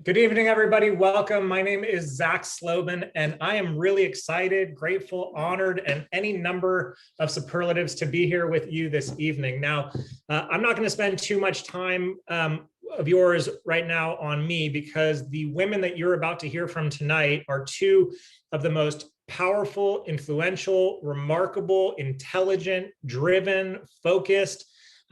Good evening, everybody. Welcome. My name is Zach Slobin, and I am really excited, grateful, honored, and any number of superlatives to be here with you this evening. Now, I'm not going to spend too much time of yours right now on me because the women that you're about to hear from tonight are two of the most powerful, influential, remarkable, intelligent, driven, focused.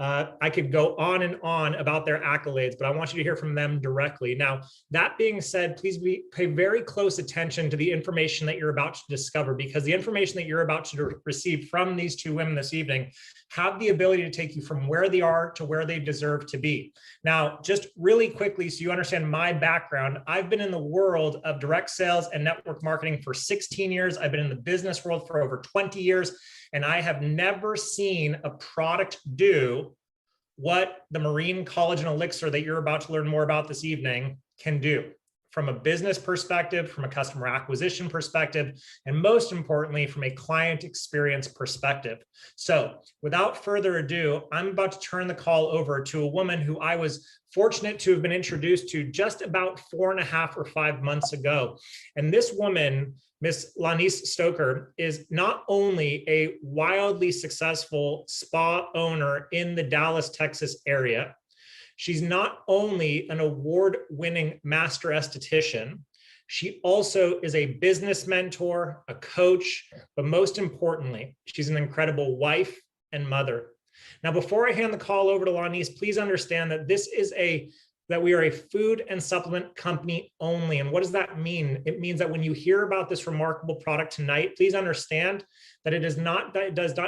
I could go on and on about their accolades, but I want you to hear from them directly. Now, that being said, please pay very close attention to the information that you're about to discover, because the information that you're about to receive from these two women this evening have the ability to take you from where they are to where they deserve to be. Now, just really quickly, so you understand my background, I've been in the world of direct sales and network marketing for 16 years. I've been in the business world for over 20 years. And I have never seen a product do what the Marine Collagen Elixir that you're about to learn more about this evening can do from a business perspective, from a customer acquisition perspective, and most importantly, from a client experience perspective. So without further ado, I'm about to turn the call over to a woman who I was fortunate to have been introduced to just about 4.5 or 5 months ago. And this woman, Miss Lanice Stoker, is not only a wildly successful spa owner in the Dallas, Texas area, she's not only an award-winning master esthetician, she also is a business mentor, a coach, but most importantly, she's an incredible wife and mother. Now, before I hand the call over to Lanice, please understand that we are a food and supplement company only. And what does that mean? It means that when you hear about this remarkable product tonight, please understand that it does not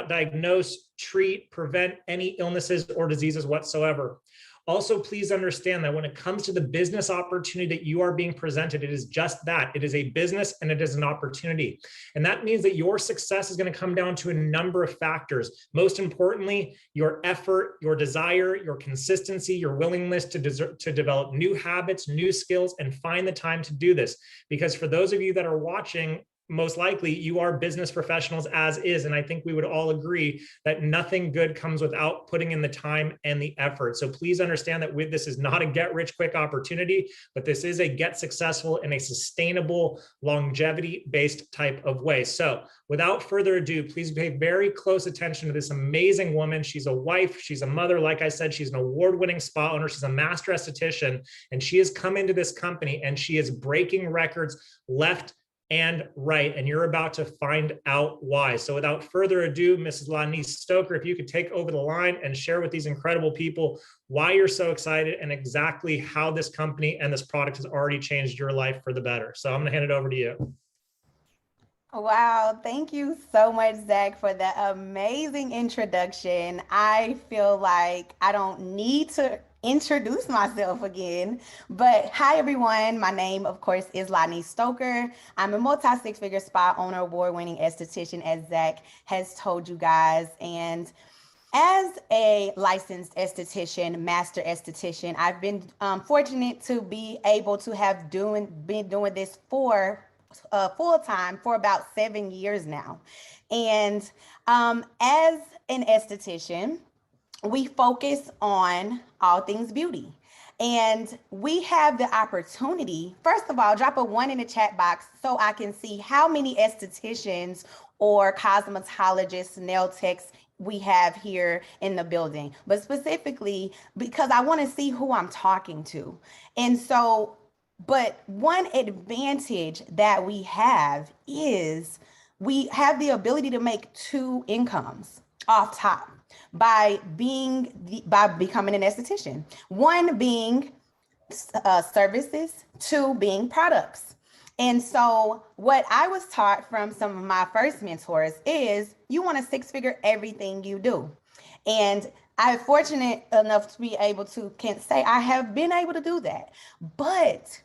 diagnose, treat, prevent any illnesses or diseases whatsoever. Also, please understand that when it comes to the business opportunity that you are being presented, it is just that. It is a business and it is an opportunity. And that means that your success is going to come down to a number of factors. Most importantly, your effort, your desire, your consistency, your willingness to develop new habits, new skills, and find the time to do this. Because for those of you that are watching, most likely you are business professionals as is. And I think we would all agree that nothing good comes without putting in the time and the effort. So please understand that this is not a get rich quick opportunity, but this is a get successful in a sustainable, longevity based type of way. So without further ado, please pay very close attention to this amazing woman. She's a wife, she's a mother. Like I said, she's an award-winning spa owner. She's a master esthetician, and she has come into this company and she is breaking records left and right, and you're about to find out why. So without further ado, Mrs. Lanice Stoker, if you could take over the line and share with these incredible people why you're so excited and exactly how this company and this product has already changed your life for the better. So I'm going to hand it over to you. Wow, thank you so much, Zach, for that amazing introduction. I feel like I don't need to introduce myself again, but hi everyone. My name, of course, is Lanice Stoker. I'm a multi-six-figure spa owner, award-winning esthetician, as Zach has told you guys. And as a licensed esthetician, master esthetician, I've been fortunate to be able to have been doing this for full time for about 7 years now. And as an esthetician, we focus on all things beauty. And we have the opportunity, first of all, drop a 1 in the chat box so I can see how many estheticians or cosmetologists, nail techs we have here in the building, but specifically because I want to see who I'm talking to. And so, but one advantage that we have is we have the ability to make 2 incomes off top by becoming an esthetician. 1 being services, 2 being products. And so what I was taught from some of my first mentors is you want to 6-figure everything you do. And I'm fortunate enough to be able to can say I have been able to do that, but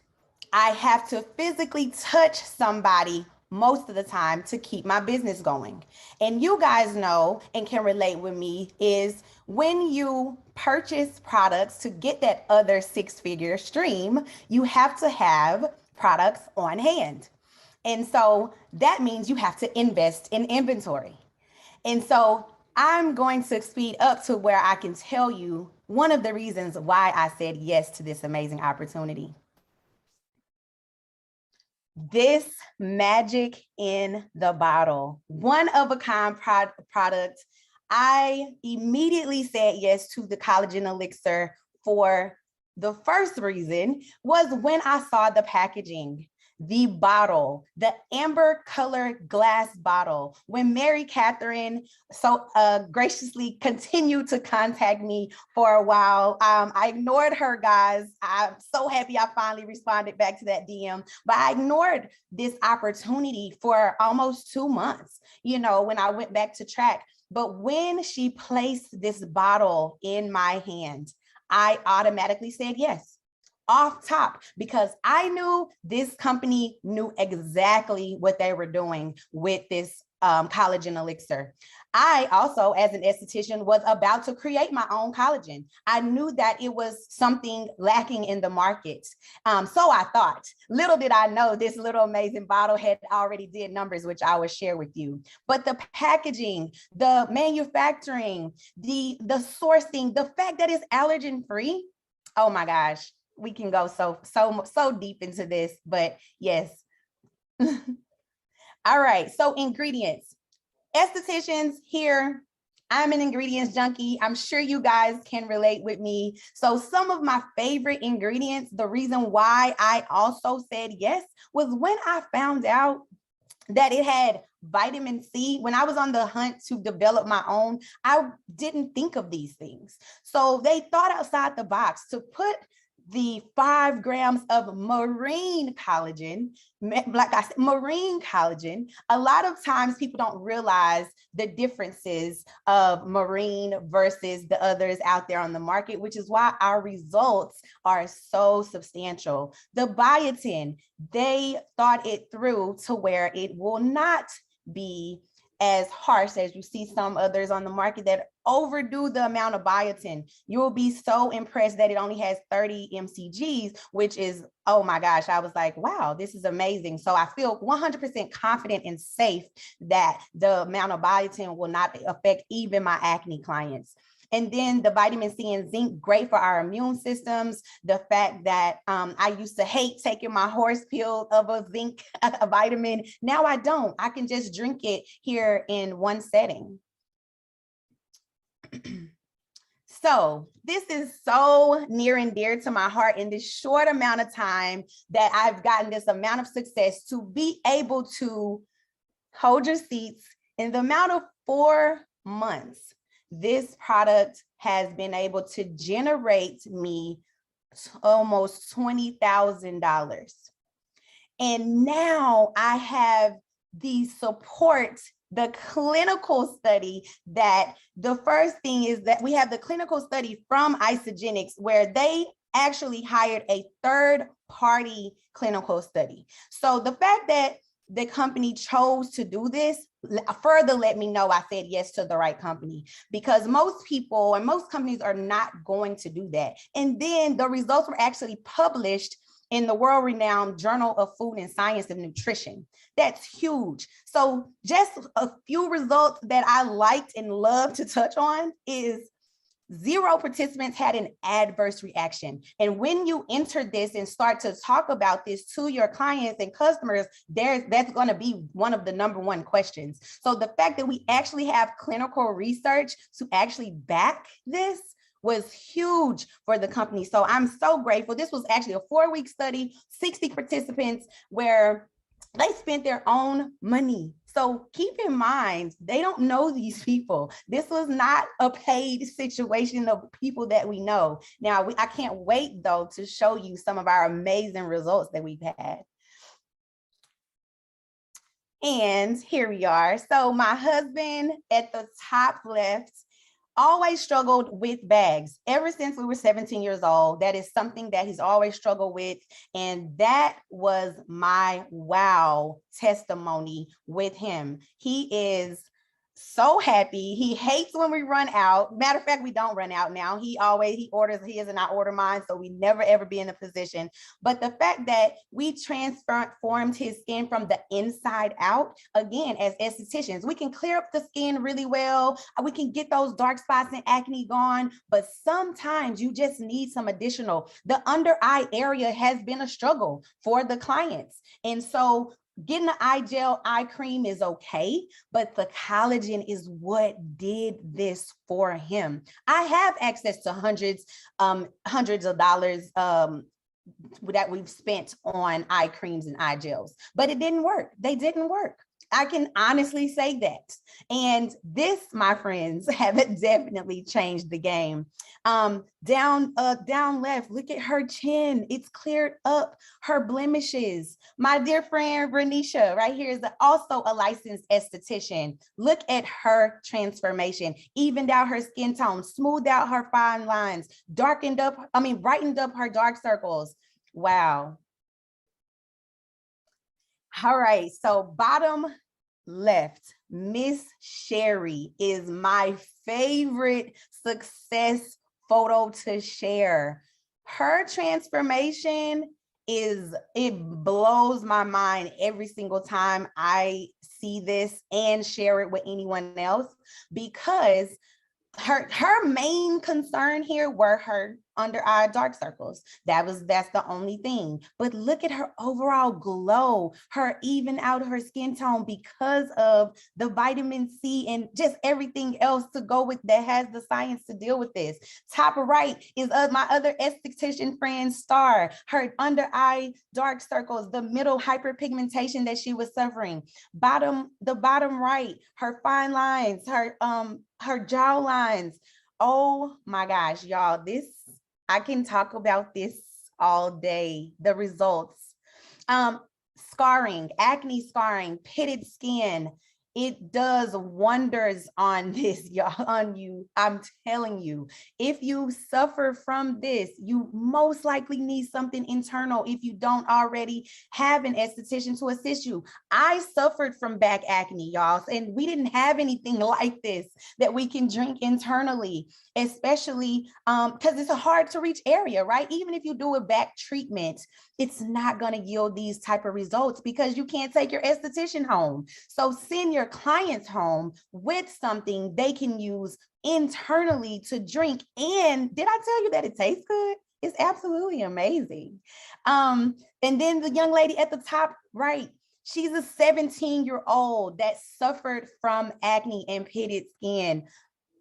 I have to physically touch somebody most of the time to keep my business going. And you guys know and can relate with me is when you purchase products to get that other 6-figure stream, you have to have products on hand. And so that means you have to invest in inventory. And so I'm going to speed up to where I can tell you one of the reasons why I said yes to this amazing opportunity. This magic in the bottle, one of a kind product. I immediately said yes to the collagen elixir for the first reason was when I saw the packaging, the bottle, the amber colored glass bottle. When Mary Catherine so graciously continued to contact me for a while, I ignored her, guys. I'm so happy I finally responded back to that DM, but I ignored this opportunity for almost 2 months, when I went back to track. But when she placed this bottle in my hand, I automatically said yes, off top, because I knew this company knew exactly what they were doing with this collagen elixir. I also, as an esthetician, was about to create my own collagen. I knew that it was something lacking in the market. So I thought, little did I know this little amazing bottle had already did numbers, which I will share with you. But the packaging, the manufacturing, the sourcing, the fact that it's allergen free, oh my gosh, we can go so deep into this, but yes. All right, so ingredients. Estheticians here, I'm an ingredients junkie. I'm sure you guys can relate with me. So some of my favorite ingredients, the reason why I also said yes was when I found out that it had vitamin C. When I was on the hunt to develop my own, I didn't think of these things. So they thought outside the box to put the 5 grams of marine collagen, like I said, marine collagen. A lot of times people don't realize the differences of marine versus the others out there on the market, which is why our results are so substantial. The biotin, they thought it through to where it will not be as harsh as you see some others on the market that overdo the amount of biotin. You'll be so impressed that it only has 30 mcgs, which is, oh my gosh, I was like, wow, this is amazing. So I feel 100% confident and safe that the amount of biotin will not affect even my acne clients. And then the vitamin C and zinc, great for our immune systems. The fact that I used to hate taking my horse pill of a zinc a vitamin. Now I don't. I can just drink it here in one setting. So this is so near and dear to my heart in this short amount of time that I've gotten this amount of success to be able to hold your seats in the amount of 4 months. This product has been able to generate me almost $20,000. And now I have the support, the clinical study that the first thing is that we have the clinical study from Isagenix where they actually hired a third-party clinical study. So the fact that the company chose to do this further let me know I said yes to the right company, because most people and most companies are not going to do that. And then the results were actually published in the world-renowned Journal of Food and Science of Nutrition. That's huge. So just a few results that I liked and loved to touch on is 0 participants had an adverse reaction. And when you enter this and start to talk about this to your clients and customers, that's going to be one of the #1 questions. So the fact that we actually have clinical research to actually back this was huge for the company. So I'm so grateful. This was actually a 4-week study, 60 participants, where they spent their own money. So keep in mind, they don't know these people. This was not a paid situation of people that we know. Now, I can't wait, though, to show you some of our amazing results that we've had. And here we are. So my husband at the top left always struggled with bags ever since we were 17 years old. That is something that he's always struggled with. And that was my wow testimony with him. He is so happy. He hates when we run out. Matter of fact, we don't run out now. He orders his and I order mine. So we never ever be in a position. But the fact that we transformed his skin from the inside out, again, as estheticians, we can clear up the skin really well. We can get those dark spots and acne gone. But sometimes you just need some additional. The under eye area has been a struggle for the clients. And so getting the eye gel, eye cream is okay, but the collagen is what did this for him. I have access to hundreds of dollars that we've spent on eye creams and eye gels, but it didn't work. They didn't work. I can honestly say that. And this, my friends, have definitely changed the game. Down left, look at her chin. It's cleared up her blemishes. My dear friend, Renisha, right here is also a licensed esthetician. Look at her transformation, evened out her skin tone, smoothed out her fine lines, brightened up her dark circles. Wow. All right, so bottom left, Miss Sherry is my favorite success photo to share. Her transformation it blows my mind every single time I see this and share it with anyone else, because her main concern here were her under eye dark circles. That's the only thing. But look at her overall glow, her even out her skin tone because of the vitamin C and just everything else to go with that has the science to deal with this. Top right is my other esthetician friend, Star. Her under eye dark circles, the middle hyperpigmentation that she was suffering. The bottom right, her fine lines, her jaw lines. Oh my gosh, y'all, I can talk about this all day. The results, scarring, acne scarring, pitted skin. It does wonders on this, y'all, on you. I'm telling you, if you suffer from this, you most likely need something internal if you don't already have an esthetician to assist you. I suffered from back acne, y'all, and we didn't have anything like this that we can drink internally, especially because it's a hard to reach area, right? Even if you do a back treatment, it's not going to yield these type of results because you can't take your esthetician home. So send your clients home with something they can use internally to drink. And did I tell you that it tastes good? It's absolutely amazing. And then the young lady at the top right, she's a 17-year-old that suffered from acne and pitted skin.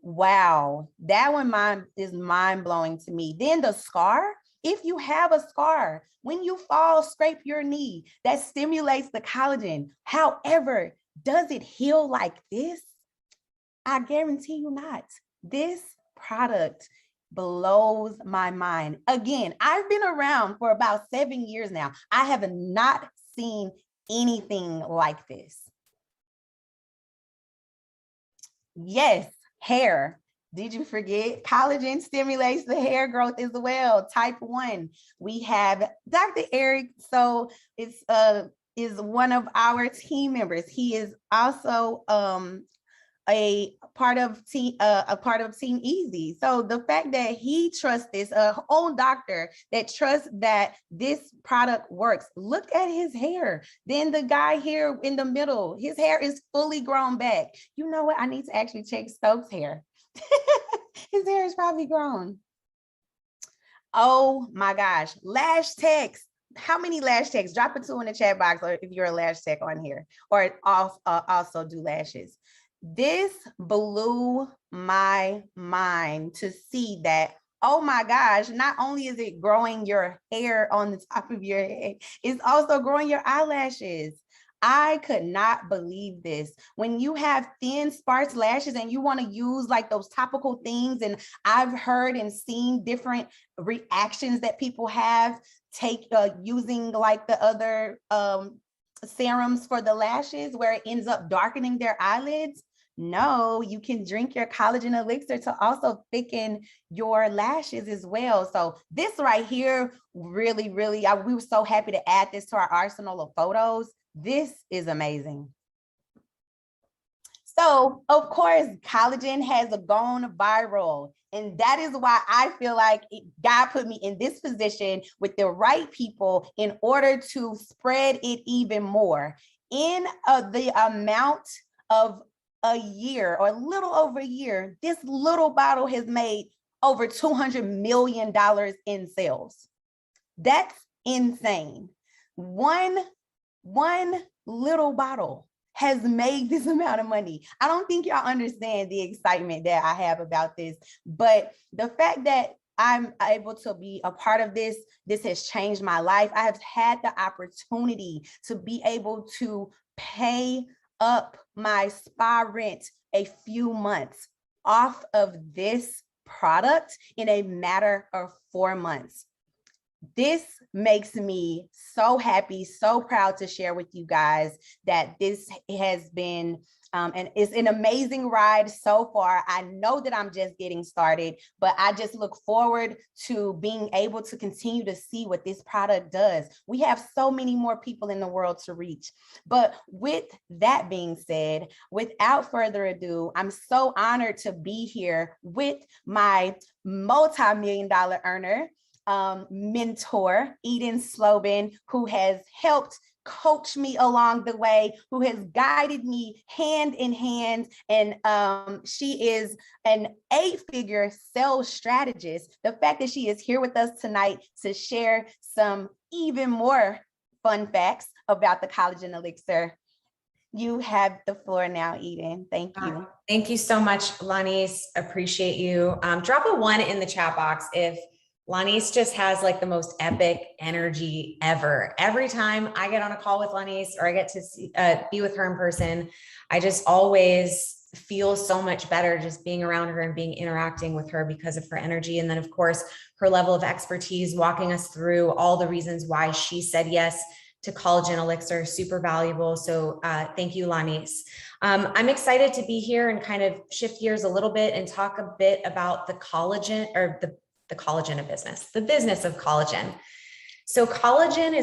Wow, that one is mind-blowing to me. Then the scar, if you have a scar, when you fall, scrape your knee, that stimulates the collagen. However, does it heal like this? I guarantee you not. This product blows my mind. Again, I've been around for about 7 years now. I have not seen anything like this. Yes, hair. Did you forget? Collagen stimulates the hair growth as well. Type 1. We have Dr. Eric. So it's is one of our team members. He is also a part of Team Easy. So the fact that he trusts this, own doctor that trusts that this product works. Look at his hair. Then the guy here in the middle, his hair is fully grown back. You know what? I need to actually check Stokes' hair. His hair is probably grown. Oh my gosh, lash techs. How many lash techs? Drop a 2 in the chat box, or if you're a lash tech on here, or also do lashes. This blew my mind to see that, oh my gosh, not only is it growing your hair on the top of your head, it's also growing your eyelashes. I could not believe this. When you have thin, sparse lashes and you want to use like those topical things, and I've heard and seen different reactions that people have using like the other serums for the lashes where it ends up darkening their eyelids. No, you can drink your collagen elixir to also thicken your lashes as well. So this right here, really, we were so happy to add this to our arsenal of photos. This is amazing. So, of course, collagen has gone viral. And that is why I feel like God put me in this position with the right people in order to spread it even more. In the amount of a year or a little over a year, this little bottle has made over $200 million in sales. That's insane. One little bottle has made this amount of money. I don't think y'all understand the excitement that I have about this, but the fact that I'm able to be a part of this has changed my life. I have had the opportunity to be able to pay up my spa rent a few months off of this product in a matter of 4 months. This makes me so happy, so proud to share with you guys that this has been and it's an amazing ride so far. I know that I'm just getting started, but I just look forward to being able to continue to see what this product does. We have so many more people in the world to reach. But with that being said, without further ado, I'm so honored to be here with my multi-million-dollar earner, mentor, Eden Slobin, who has helped coach me along the way, who has guided me hand in hand. And she is an 8-figure sales strategist. The fact that she is here with us tonight to share some even more fun facts about the collagen elixir. You have the floor now, Eden. Thank you. Thank you so much, Lanice. Appreciate you. Drop a 1 in the chat box if Lanice just has like the most epic energy ever. Every time I get on a call with Lanice or I get to be with her in person, I just always feel so much better just being around her and interacting with her because of her energy. And then of course, her level of expertise, walking us through all the reasons why she said yes to collagen elixir, super valuable. So thank you, Lanice. I'm excited to be here and kind of shift gears a little bit and talk a bit about the collagen or the collagen of business, the business of collagen. So collagen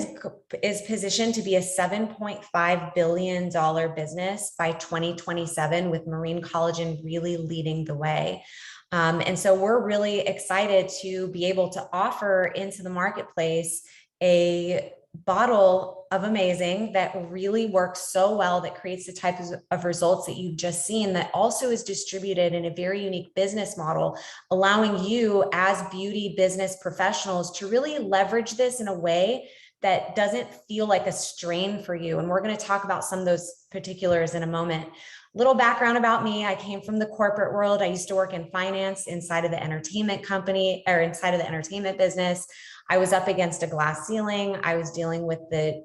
is positioned to be a $7.5 billion business by 2027, with marine collagen really leading the way. And so we're really excited to be able to offer into the marketplace a bottle of amazing that really works so well, that creates the type of results that you've just seen, that also is distributed in a very unique business model, allowing you as beauty business professionals to really leverage this in a way that doesn't feel like a strain for you. And we're going to talk about some of those particulars in a moment. Little background about me. I came from the corporate world. I used to work in finance inside of the entertainment company or inside of the entertainment business. I was up against a glass ceiling. I was dealing with the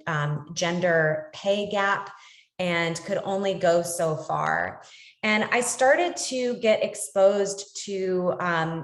gender pay gap and could only go so far. And I started to get exposed to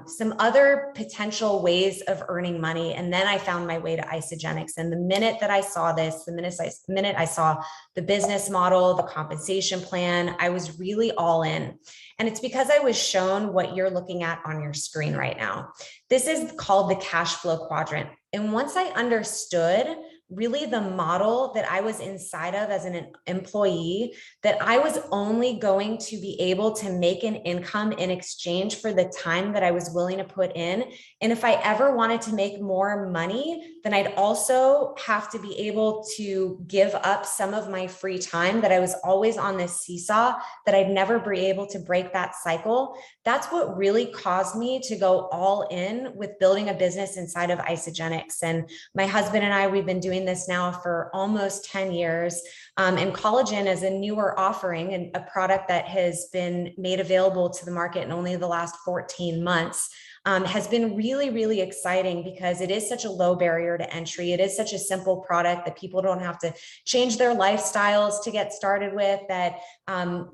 some other potential ways of earning money. And then I found my way to Isagenix. And the minute that I saw this, the minute I saw the business model, the compensation plan, I was really all in. And it's because I was shown what you're looking at on your screen right now. This is called the cash flow quadrant. And once I understood really the model that I was inside of as an employee, that I was only going to be able to make an income in exchange for the time that I was willing to put in. And if I ever wanted to make more money, then I'd also have to be able to give up some of my free time, that I was always on this seesaw, that I'd never be able to break that cycle. That's what really caused me to go all in with building a business inside of Isagenix. And my husband and I, we've been doing this now for almost 10 years. And collagen is a newer offering and a product that has been made available to the market in only the last 14 months. Has been really, really exciting because it is such a low barrier to entry. It is such a simple product that people don't have to change their lifestyles to get started with, that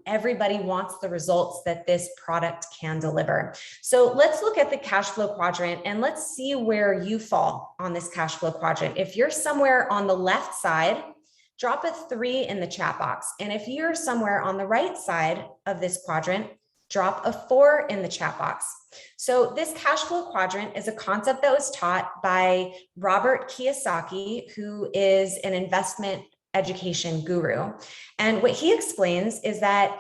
everybody wants the results that this product can deliver. So let's look at the cash flow quadrant and let's see where you fall on this cash flow quadrant. If you're somewhere on the left side, drop a 3 in the chat box. And if you're somewhere on the right side of this quadrant, drop a 4 in the chat box. So this cash flow quadrant is a concept that was taught by Robert Kiyosaki, who is an investment education guru. And what he explains is that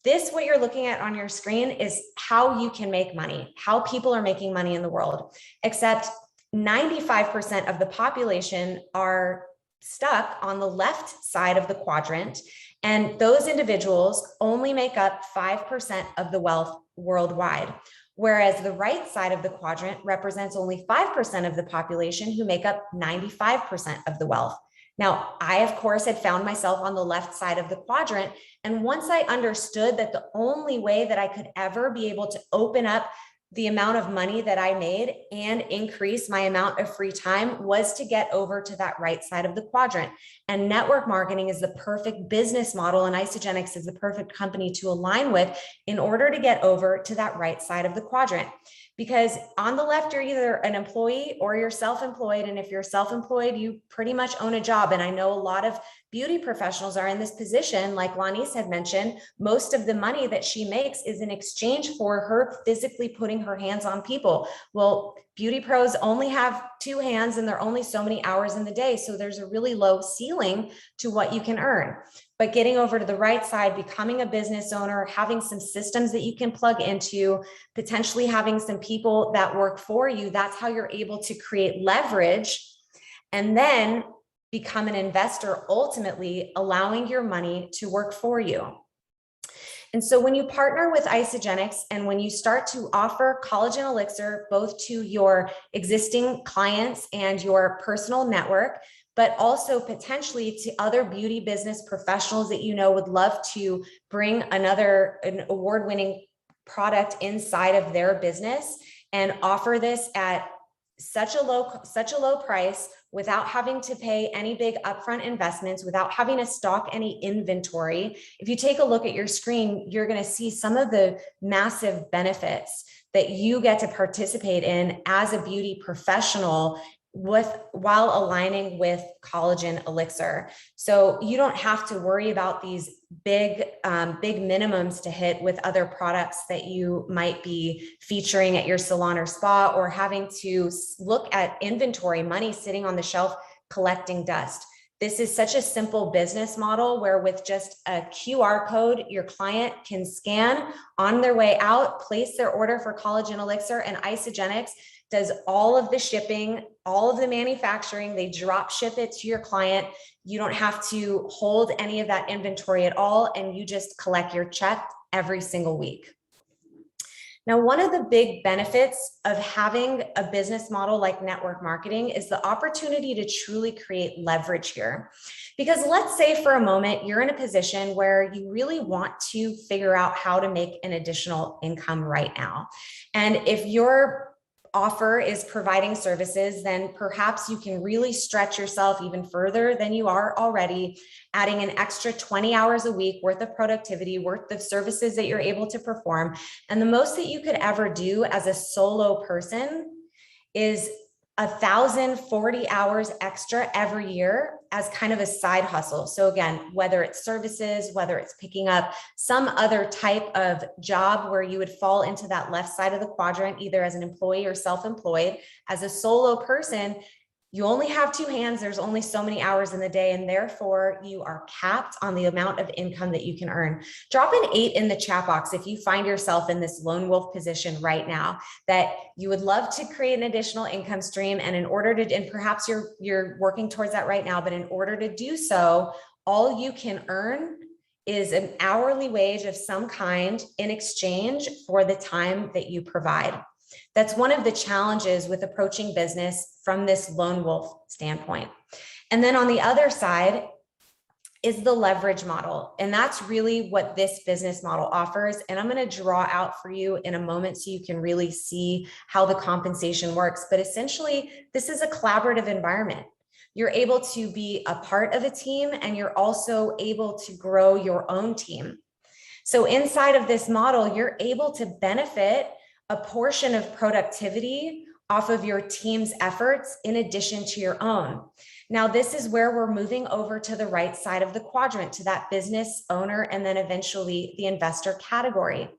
This, what you're looking at on your screen, is how you can make money, how people are making money in the world, except 95% of the population are stuck on the left side of the quadrant. And those individuals only make up 5% of the wealth worldwide. Whereas the right side of the quadrant represents only 5% of the population who make up 95% of the wealth. Now, I, of course, had found myself on the left side of the quadrant. And once I understood that the only way that I could ever be able to open up the amount of money that I made and increase my amount of free time was to get over to that right side of the quadrant. And network marketing is the perfect business model, and Isagenix is the perfect company to align with in order to get over to that right side of the quadrant. Because on the left, you're either an employee or you're self-employed. And if you're self-employed, you pretty much own a job. And I know a lot of beauty professionals are in this position. Like Lanice had mentioned, most of the money that she makes is in exchange for her physically putting her hands on people. Well, beauty pros only have two hands and there are only so many hours in the day. So there's a really low ceiling to what you can earn. But getting over to the right side, becoming a business owner, having some systems that you can plug into, potentially having some people that work for you, that's how you're able to create leverage and then become an investor, ultimately allowing your money to work for you. And so when you partner with Isagenix and when you start to offer Collagen Elixir both to your existing clients and your personal network, but also potentially to other beauty business professionals that you know would love to bring an award-winning product inside of their business and offer this at such a low price without having to pay any big upfront investments, without having to stock any inventory. If you take a look at your screen, you're going to see some of the massive benefits that you get to participate in as a beauty professional while aligning with Collagen Elixir. So you don't have to worry about these big minimums to hit with other products that you might be featuring at your salon or spa, or having to look at inventory, money sitting on the shelf collecting dust. This is such a simple business model where with just a QR code, your client can scan on their way out, place their order for Collagen Elixir, and Isagenix does all of the shipping, all of the manufacturing. They drop ship it to your client. You don't have to hold any of that inventory at all, and you just collect your check every single week. Now, one of the big benefits of having a business model like network marketing is the opportunity to truly create leverage here. Because let's say for a moment, you're in a position where you really want to figure out how to make an additional income right now. And if your offer is providing services, then perhaps you can really stretch yourself even further than you are already, adding an extra 20 hours a week worth of productivity, worth of services that you're able to perform. And the most that you could ever do as a solo person is 1,040 hours extra every year as kind of a side hustle. So again, whether it's services, whether it's picking up some other type of job where you would fall into that left side of the quadrant, either as an employee or self-employed, as a solo person, you only have two hands. There's only so many hours in the day, and therefore you are capped on the amount of income that you can earn. Drop an 8 in the chat box if you find yourself in this lone wolf position right now, that you would love to create an additional income stream. And in order to, and perhaps you're working towards that right now, but in order to do so, all you can earn is an hourly wage of some kind in exchange for the time that you provide. That's one of the challenges with approaching business from this lone wolf standpoint. And then on the other side is the leverage model. And that's really what this business model offers. And I'm going to draw out for you in a moment so you can really see how the compensation works. But essentially, this is a collaborative environment. You're able to be a part of a team, and you're also able to grow your own team. So inside of this model, you're able to benefit a portion of productivity off of your team's efforts in addition to your own. Now, this is where we're moving over to the right side of the quadrant, to that business owner and then eventually the investor category.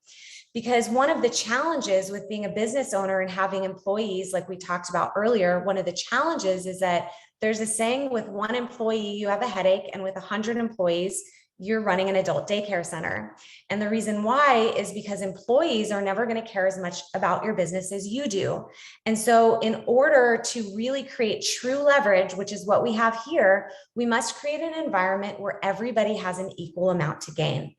Because one of the challenges with being a business owner and having employees, like we talked about earlier, one of the challenges is that there's a saying, with one employee, you have a headache, and with 100 employees, you're running an adult daycare center. And the reason why is because employees are never going to care as much about your business as you do. And so in order to really create true leverage, which is what we have here, we must create an environment where everybody has an equal amount to gain.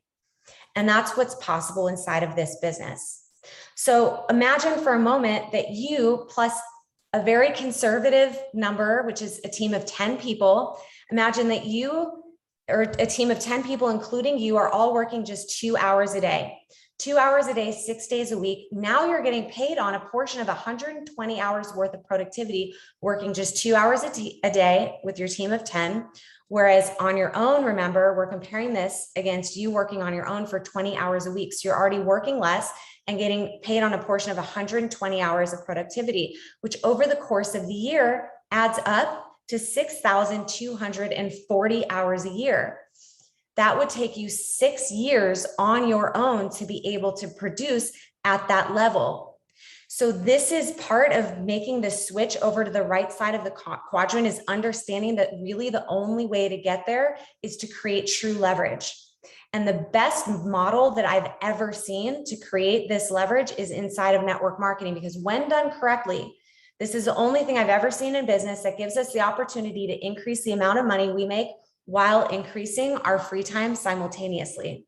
And that's what's possible inside of this business. So imagine for a moment that you plus a very conservative number, which is a team of 10 people. Imagine that you or a team of 10 people, including you, are all working just 2 hours a day. 2 hours a day, 6 days a week. Now you're getting paid on a portion of 120 hours worth of productivity, working just 2 hours a day with your team of 10. Whereas on your own, remember, we're comparing this against you working on your own for 20 hours a week. So you're already working less and getting paid on a portion of 120 hours of productivity, which over the course of the year adds up to 6,240 hours a year. That would take you 6 years on your own to be able to produce at that level. So this is part of making the switch over to the right side of the quadrant, is understanding that really the only way to get there is to create true leverage. And the best model that I've ever seen to create this leverage is inside of network marketing, because when done correctly, this is the only thing I've ever seen in business that gives us the opportunity to increase the amount of money we make while increasing our free time simultaneously.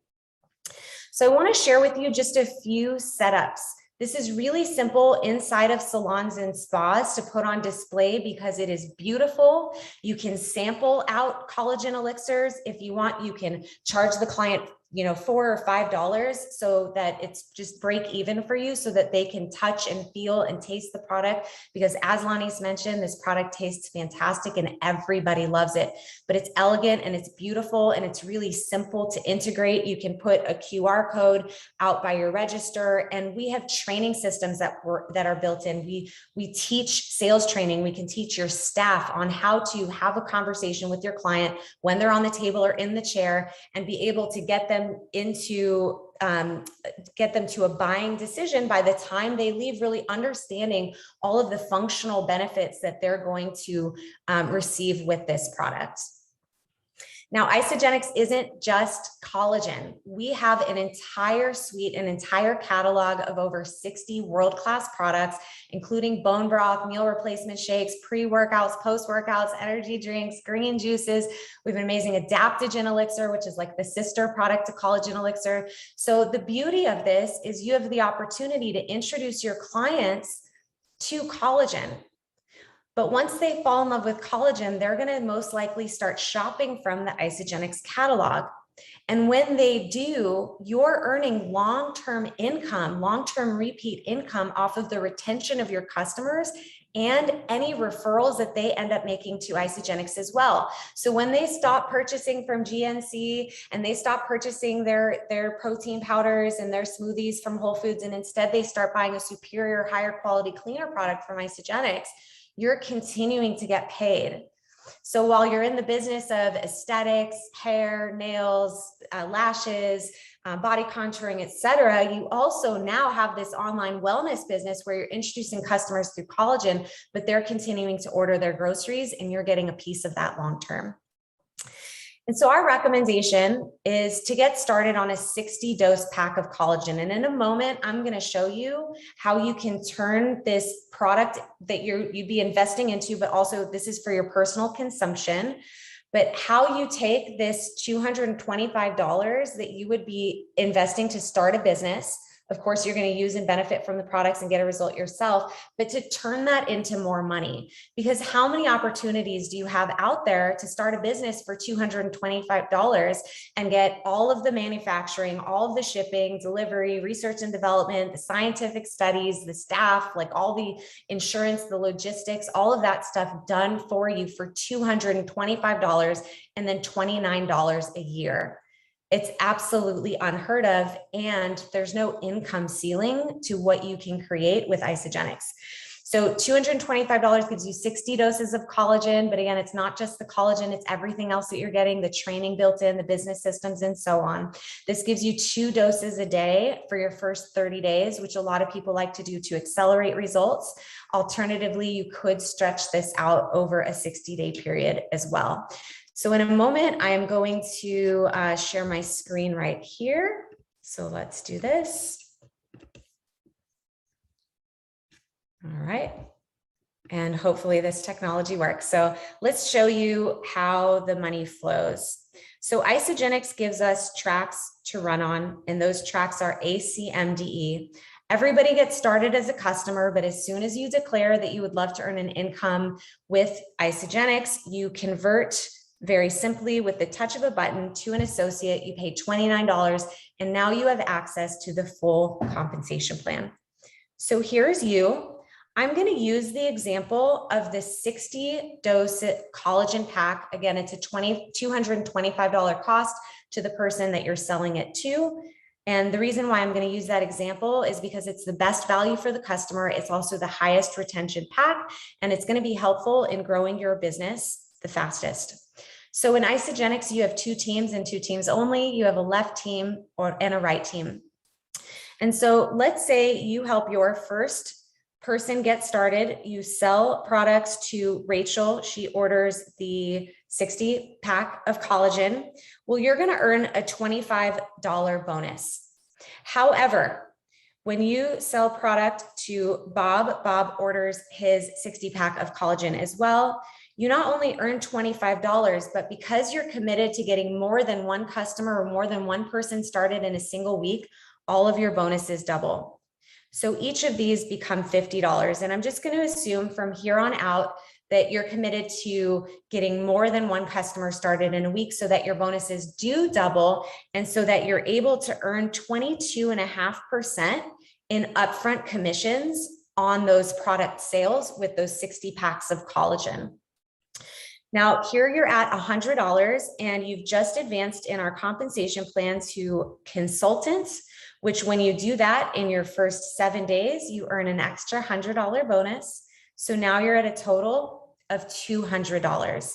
So I want to share with you just a few setups. This is really simple inside of salons and spas to put on display because it is beautiful. You can sample out collagen elixirs. If you want, you can charge the client $4 or $5 so that it's just break even for you, so that they can touch and feel and taste the product. Because as Lani's mentioned, this product tastes fantastic and everybody loves it, but it's elegant and it's beautiful and it's really simple to integrate. You can put a QR code out by your register, and we have training systems that are built in. We teach sales training. We can teach your staff on how to have a conversation with your client when they're on the table or in the chair, and be able to get them to a buying decision by the time they leave, really understanding all of the functional benefits that they're going to receive with this product. Now, Isagenix isn't just collagen. We have an entire suite, an entire catalog of over 60 world-class products, including bone broth, meal replacement shakes, pre-workouts, post-workouts, energy drinks, green juices. We have an amazing adaptogen elixir, which is like the sister product to collagen elixir. So the beauty of this is you have the opportunity to introduce your clients to collagen. But once they fall in love with collagen, they're going to most likely start shopping from the Isagenix catalog. And when they do, you're earning long-term income, long-term repeat income off of the retention of your customers and any referrals that they end up making to Isagenix as well. So when they stop purchasing from GNC and they stop purchasing their protein powders and their smoothies from Whole Foods, and instead they start buying a superior, higher quality, cleaner product from Isagenix, you're continuing to get paid. So while you're in the business of aesthetics, hair, nails, lashes, body contouring, etc., you also now have this online wellness business where you're introducing customers through collagen, but they're continuing to order their groceries and you're getting a piece of that long term. And so our recommendation is to get started on a 60-dose pack of collagen. And in a moment, I'm going to show you how you can turn this product that you'd be investing into, but also this is for your personal consumption, but how you take this $225 that you would be investing to start a business. Of course, you're going to use and benefit from the products and get a result yourself, but to turn that into more money. Because how many opportunities do you have out there to start a business for $225 and get all of the manufacturing, all of the shipping, delivery, research and development, the scientific studies, the staff, like all the insurance, the logistics, all of that stuff done for you for $225 and then $29 a year? It's absolutely unheard of, and there's no income ceiling to what you can create with Isagenix. So $225 gives you 60 doses of collagen. But again, it's not just the collagen, it's everything else that you're getting, the training built in, the business systems, and so on. This gives you 2 doses a day for your first 30 days, which a lot of people like to do to accelerate results. Alternatively, you could stretch this out over a 60-day period as well. So in a moment, I am going to share my screen right here. So let's do this. All right. And hopefully this technology works. So let's show you how the money flows. So Isagenix gives us tracks to run on, and those tracks are ACMDE. Everybody gets started as a customer, but as soon as you declare that you would love to earn an income with Isagenix, you convert very simply with the touch of a button to an associate. You pay $29, and now you have access to the full compensation plan. So here's you. I'm going to use the example of the 60 dose collagen pack. Again, it's a $225 cost to the person that you're selling it to. And the reason why I'm going to use that example is because it's the best value for the customer. It's also the highest retention pack, and it's going to be helpful in growing your business the fastest. So in Isagenix, you have 2 teams and 2 teams only. You have a left team and a right team. And so let's say you help your first person get started. You sell products to Rachel. She orders the 60 pack of collagen. Well, you're going to earn a $25 bonus. However, when you sell product to Bob, Bob orders his 60 pack of collagen as well. You not only earn $25, but because you're committed to getting more than one customer or more than one person started in a single week, all of your bonuses double. So each of these become $50. And I'm just going to assume from here on out that you're committed to getting more than one customer started in a week so that your bonuses do double, and so that you're able to earn 22.5% in upfront commissions on those product sales with those 60 packs of collagen. Now, here you're at $100, and you've just advanced in our compensation plan to consultants, which when you do that in your first 7 days, you earn an extra $100 bonus. So now you're at a total of $200.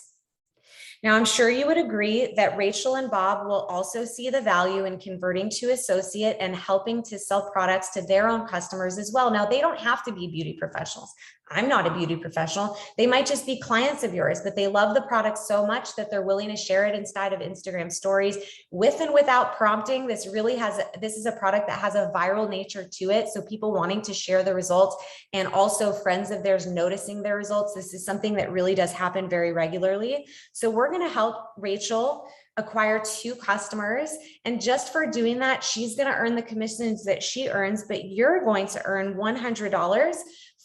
Now, I'm sure you would agree that Rachel and Bob will also see the value in converting to associate and helping to sell products to their own customers as well. Now, they don't have to be beauty professionals. I'm not a beauty professional. They might just be clients of yours, but they love the product so much that they're willing to share it inside of Instagram stories with and without prompting. This is a product that has a viral nature to it. So people wanting to share the results, and also friends of theirs noticing their results. This is something that really does happen very regularly. So we're going to help Rachel acquire 2 customers. And just for doing that, she's going to earn the commissions that she earns, but you're going to earn $100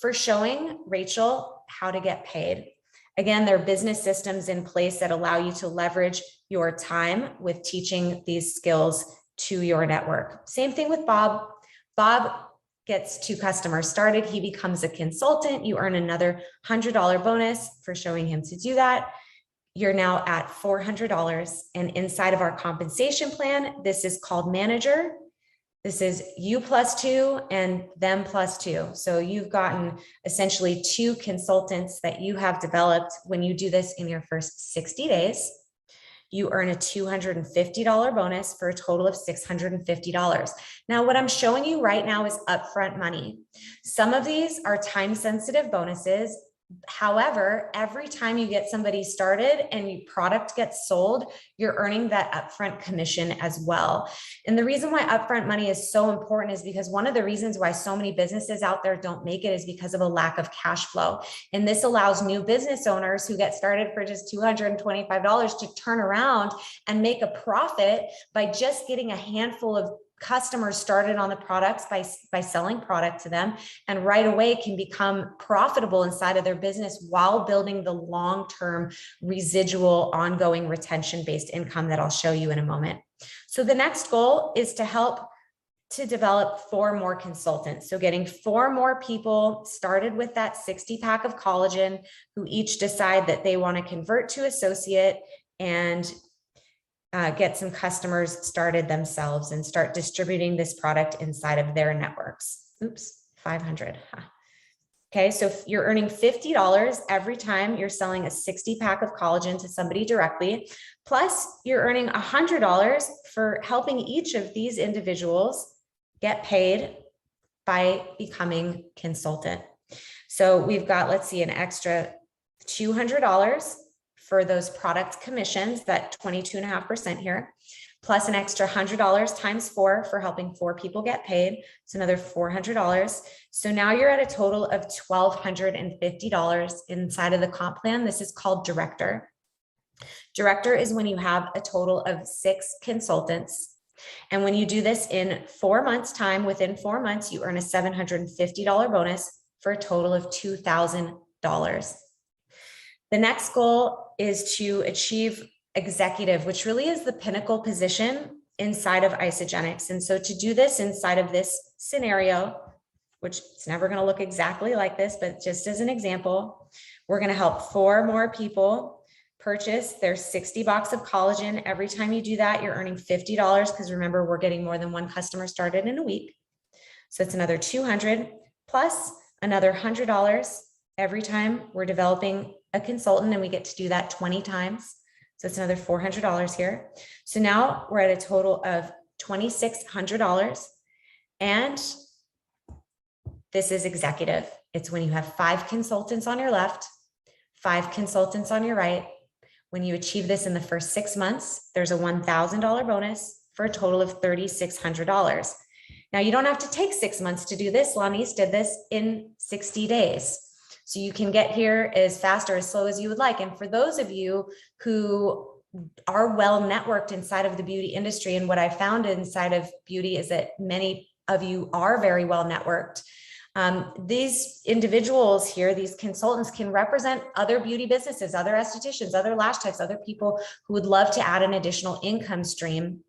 for showing Rachel how to get paid. Again, there are business systems in place that allow you to leverage your time with teaching these skills to your network. Same thing with Bob. Bob gets 2 customers started. He becomes a consultant. You earn another $100 bonus for showing him to do that. You're now at $400. And inside of our compensation plan, this is called manager. This is you +2 and them +2. So you've gotten essentially 2 consultants that you have developed. When you do this in your first 60 days, you earn a $250 bonus for a total of $650. Now, what I'm showing you right now is upfront money. Some of these are time-sensitive bonuses. However, every time you get somebody started and your product gets sold, you're earning that upfront commission as well. And the reason why upfront money is so important is because one of the reasons why so many businesses out there don't make it is because of a lack of cash flow. And this allows new business owners who get started for just $225 to turn around and make a profit by just getting a handful of customers started on the products by selling product to them, and right away can become profitable inside of their business while building the long-term residual ongoing retention-based income that I'll show you in a moment. So the next goal is to help to develop 4 more consultants. So getting 4 more people started with that 60 pack of collagen who each decide that they want to convert to associate and get some customers started themselves and start distributing this product inside of their networks. Oops, 500. Okay, so if you're earning $50 every time you're selling a 60 pack of collagen to somebody directly, plus you're earning $100 for helping each of these individuals get paid by becoming consultant. So we've got, let's see, an extra $200 for those product commissions, that 22.5% here, plus an extra $100 times 4 for helping 4 people get paid. It's another $400. So now you're at a total of $1,250 inside of the comp plan. This is called Director. Director is when you have a total of 6 consultants. And when you do this in 4 months' time, within 4 months, you earn a $750 bonus for a total of $2,000. The next goal is to achieve executive, which really is the pinnacle position inside of Isagenix. And so to do this inside of this scenario, which it's never going to look exactly like this, but just as an example, we're going to help 4 more people purchase their 60 box of collagen. Every time you do that, you're earning $50 because remember, we're getting more than 1 customer started in a week. So it's another $200 plus another $100 every time we're developing a consultant, and we get to do that 20 times. So it's another $400 here. So now we're at a total of $2,600. And this is executive. It's when you have 5 consultants on your left, 5 consultants on your right. When you achieve this in the first 6 months, there's a $1,000 bonus for a total of $3,600. Now you don't have to take 6 months to do this. Lanice did this in 60 days. So you can get here as fast or as slow as you would like. And for those of you who are well networked inside of the beauty industry, and what I found inside of beauty is that many of you are very well networked. These individuals here, these consultants, can represent other beauty businesses, other estheticians, other lash techs, other people who would love to add an additional income stream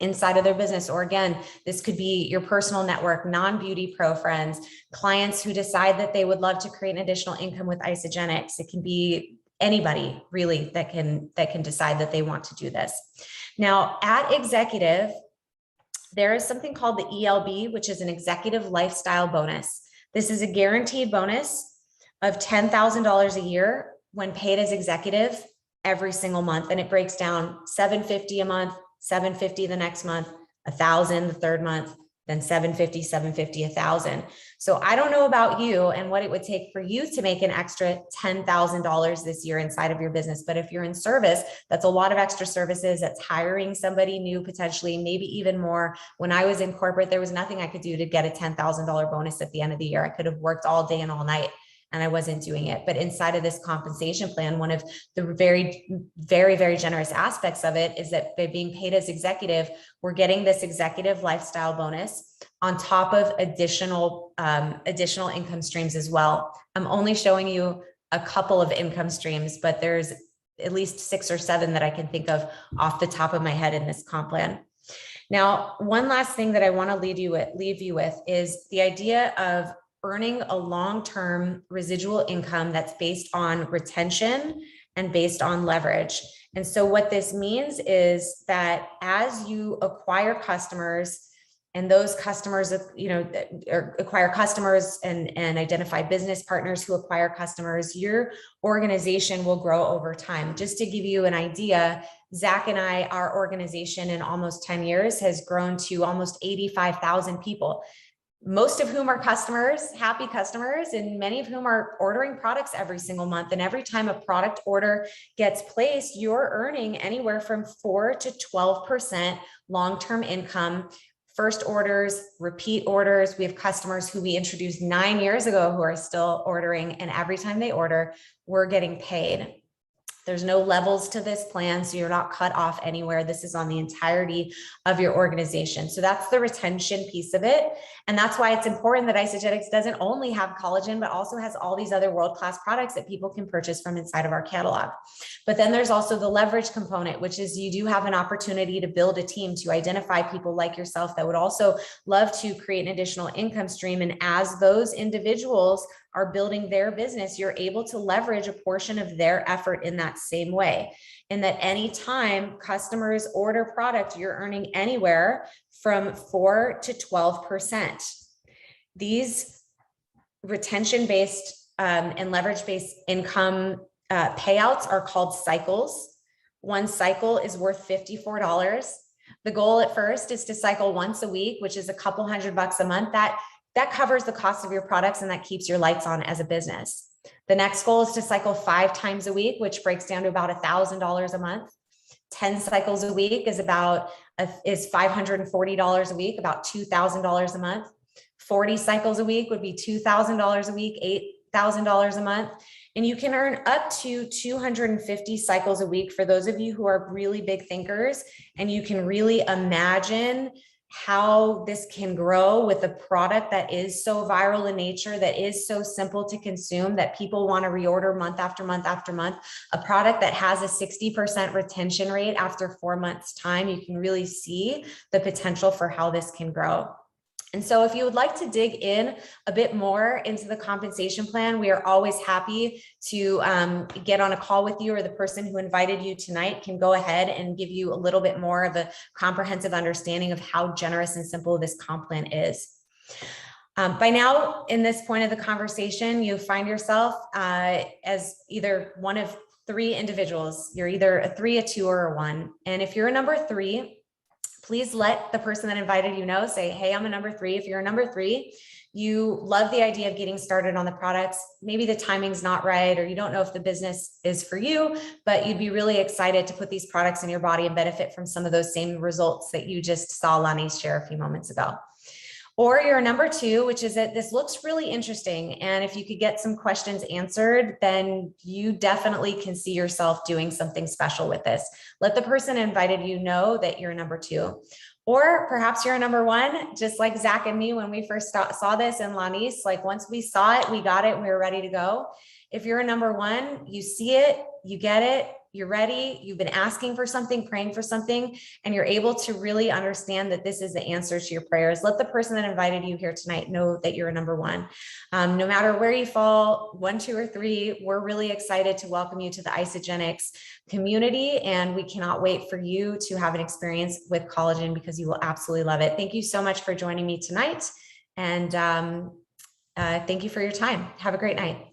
inside of their business. Or again, this could be your personal network, non-beauty pro friends, clients who decide that they would love to create an additional income with Isagenix. It can be anybody really that can decide that they want to do this. Now at executive, there is something called the ELB, which is an executive lifestyle bonus. This is a guaranteed bonus of $10,000 a year when paid as executive every single month. And it breaks down $750 a month, $750 the next month, $1,000 the third month, then $750, $750, $1,000. So I don't know about you and what it would take for you to make an extra $10,000 this year inside of your business. But if you're in service, that's a lot of extra services. That's hiring somebody new, potentially, maybe even more. When I was in corporate, there was nothing I could do to get a $10,000 bonus at the end of the year. I could have worked all day and all night, and I wasn't doing it. But inside of this compensation plan, one of the very, very, very generous aspects of it is that by being paid as executive, we're getting this executive lifestyle bonus on top of additional income streams as well. I'm only showing you a couple of income streams, but there's at least 6 or 7 that I can think of off the top of my head in this comp plan. Now, one last thing that I want to leave you with is the idea of earning a long-term residual income that's based on retention and based on leverage. And so what this means is that as you acquire customers, and those customers, acquire customers and identify business partners who acquire customers, your organization will grow over time. Just to give you an idea, Zach and I, our organization in almost 10 years has grown to almost 85,000 people, most of whom are customers, happy customers, and many of whom are ordering products every single month. And every time a product order gets placed, you're earning anywhere from 4 to 12% long-term income. First orders, repeat orders. We have customers who we introduced 9 years ago who are still ordering, and every time they order, we're getting paid. There's no levels to this plan, so you're not cut off anywhere. This is on the entirety of your organization. So that's the retention piece of it. And that's why it's important that Isagenix doesn't only have collagen, but also has all these other world-class products that people can purchase from inside of our catalog. But then there's also the leverage component, which is you do have an opportunity to build a team, to identify people like yourself that would also love to create an additional income stream. And as those individuals are building their business, you're able to leverage a portion of their effort in that same way. And that anytime customers order product, you're earning anywhere from 4 to 12%. These retention-based and leverage-based income payouts are called cycles. One cycle is worth $54. The goal at first is to cycle once a week, which is a couple $100 a month. That covers the cost of your products and that keeps your lights on as a business. The next goal is to cycle 5 times a week, which breaks down to about $1,000 a month. 10 cycles a week is $540 a week, about $2,000 a month. 40 cycles a week would be $2,000 a week, $8,000 a month. And you can earn up to 250 cycles a week for those of you who are really big thinkers and you can really imagine how this can grow with a product that is so viral in nature, that is so simple to consume, that people want to reorder month after month after month, a product that has a 60% retention rate after 4 months time. You can really see the potential for how this can grow. And so if you would like to dig in a bit more into the compensation plan, we are always happy to get on a call with you, or the person who invited you tonight can go ahead and give you a little bit more of a comprehensive understanding of how generous and simple this comp plan is. By now, in this point of the conversation, you find yourself as either one of 3 individuals. You're either a 3, a 2, or a 1. And if you're a number 3, please let the person that invited you know, say, hey, I'm a number 3. If you're a number 3, you love the idea of getting started on the products. Maybe the timing's not right, or you don't know if the business is for you, but you'd be really excited to put these products in your body and benefit from some of those same results that you just saw Lonnie share a few moments ago. Or you're a number 2, which is that this looks really interesting. And if you could get some questions answered, then you definitely can see yourself doing something special with this. Let the person who invited you know that you're a number 2. Or perhaps you're a number 1, just like Zach and me when we first saw this, and Lanice, like once we saw it, we got it, and we were ready to go. If you're a number 1, you see it, you get it, you're ready, you've been asking for something, praying for something, and you're able to really understand that this is the answer to your prayers. Let the person that invited you here tonight know that you're a number 1. No matter where you fall, 1, 2, or 3, we're really excited to welcome you to the Isagenix community, and we cannot wait for you to have an experience with collagen because you will absolutely love it. Thank you so much for joining me tonight, and thank you for your time. Have a great night.